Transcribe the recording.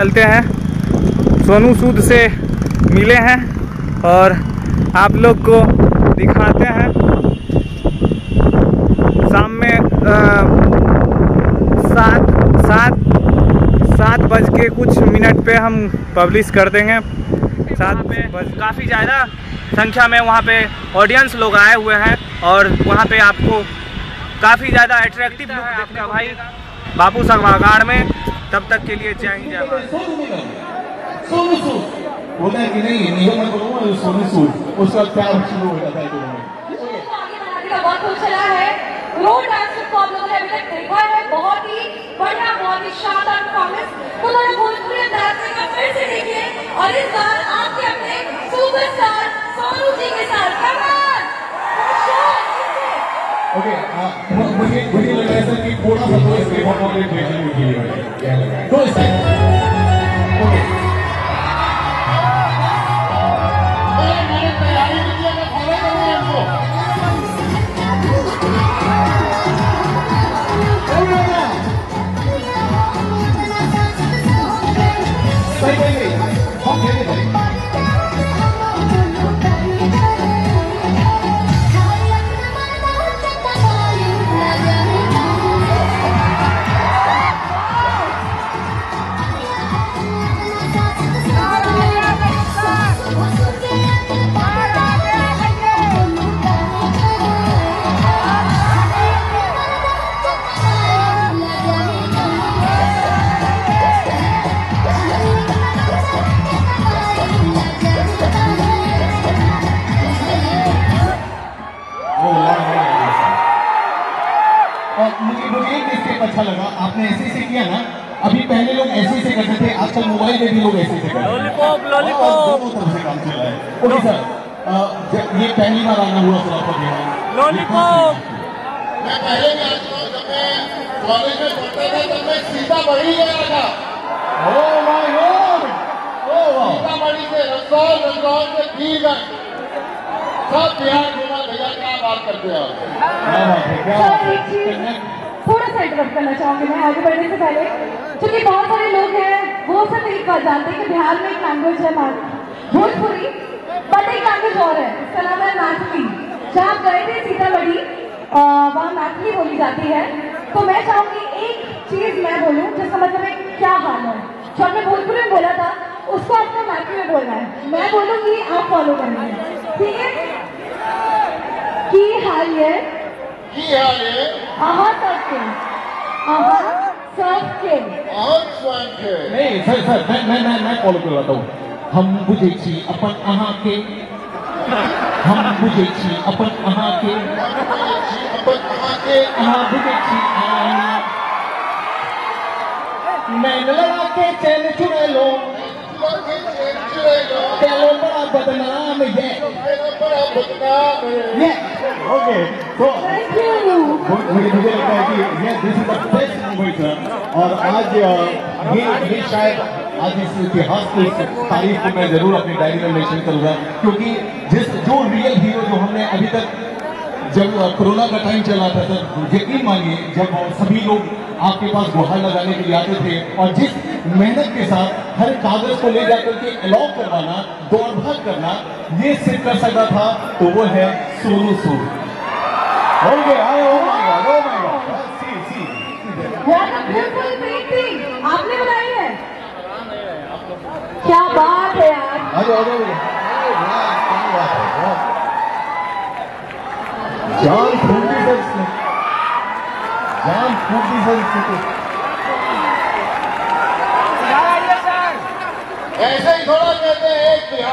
चलते हैं, सोनू सूद से मिले हैं और आप लोग को दिखाते हैं। शाम में 7:07 पे हम पब्लिश कर देंगे। 7 पे काफ़ी ज़्यादा संख्या में वहाँ पे ऑडियंस लोग आए हुए हैं और वहाँ पे आपको काफ़ी ज़्यादा अट्रैक्टिव लुक देखने भाई बापू सभागार में। तब तक के लिए जय हिंद जय भारत। होता है कि नहीं, निगम में बोलूँगा सोनू सूद उसका प्यार शुरू हो जाता है। बहुत कुछ चला है, रोड डांस को आप लोगों ने अभी तक देखा है, बहुत ही बढ़िया, बहुत ही शानदार परफॉर्मेंस। तो थोड़ा भोजपुरी अंदाज में फिर से देखिए और इस बार आपके अपने सुपरस्टार सोनू जी के साथ। ओके, मुझे लग रहा है कि थोड़ा सा तो इसके बहुत तो अच्छा लगा आपने ऐसे ऐसे किया ना। अभी पहले लोग ऐसे ऐसे करते थे, आजकल मोबाइल में भी लोग ऐसे ऐसे करते हैं। लॉलीपॉप दोनों तरफ से काम चल रहा है। ओके सर, ये पहली बार आना हुआ सर आपका बिहार लॉलीपॉप। मैं पहले भी आ चुका हूं, जब मैं कॉलेज में पढ़ता था तब मैं सीतामढ़ी गया था। ओह माय गॉड, सीतामढ़ी से रंगौल, रंगौल से बीरगंज, सब बिहार घूमा। भैया क्या बात करते हो आप, क्या बात है, क्या बात है। थोड़ा सा इंटरप्ट करना चाहूंगी मैं आगे बढ़ने से पहले, क्योंकि बहुत सारे लोग हैं वो सब एक बात जानते हैं कि बिहार में एक लैंग्वेज है भोजपुरी, बट एक लैंग्वेज और है, इसका नाम है मैथिली। जहाँ गए थे सीतामढ़ी, वहाँ मैथिली बोली जाती है। तो मैं चाहूंगी एक चीज मैं बोलूँ जिसका मतलब है क्या हाल है। जो आपने भोजपुरी में बोला था उसको आपको मैथिली में बोलना है। मैं बोलूंगी, आप फॉलो करना है, ठीक है। की हाल है नहीं सर, मैं फॉलो करवाता हूँ। हम बुझे छी अपन अहाँ के, हम बुझे छी अपन अहाँ के, अहाँ बुझे छी नैन लड़ा के चैन चुने लो, चलो बड़ा बदनाम है। ओके, तो मुझे लगता है कि ये this is the best movement sir. और आज ये शायद आज इस इतिहास को, इस तारीख को मैं जरूर अपनी डायरी में मेंशन करूंगा, क्योंकि जो रियल हीरो जो हमने अभी तक, जब कोरोना का टाइम चला था सर, यकीन मानिए जब सभी लोग आपके पास गुहार लगाने के लिए आते थे और जिस मेहनत के साथ हर कागज को ले जाकर के अलाउ करवाना, दौड़ भाग करना, ये सिर्फ कर सकता था तो वो है सोनू सूद। आपने बनाई है, क्या बात है यार। जान फूटी सर इसने, जान फूटी सर इसने। ऐसे ही थोड़ा कहते हैं एक बिहार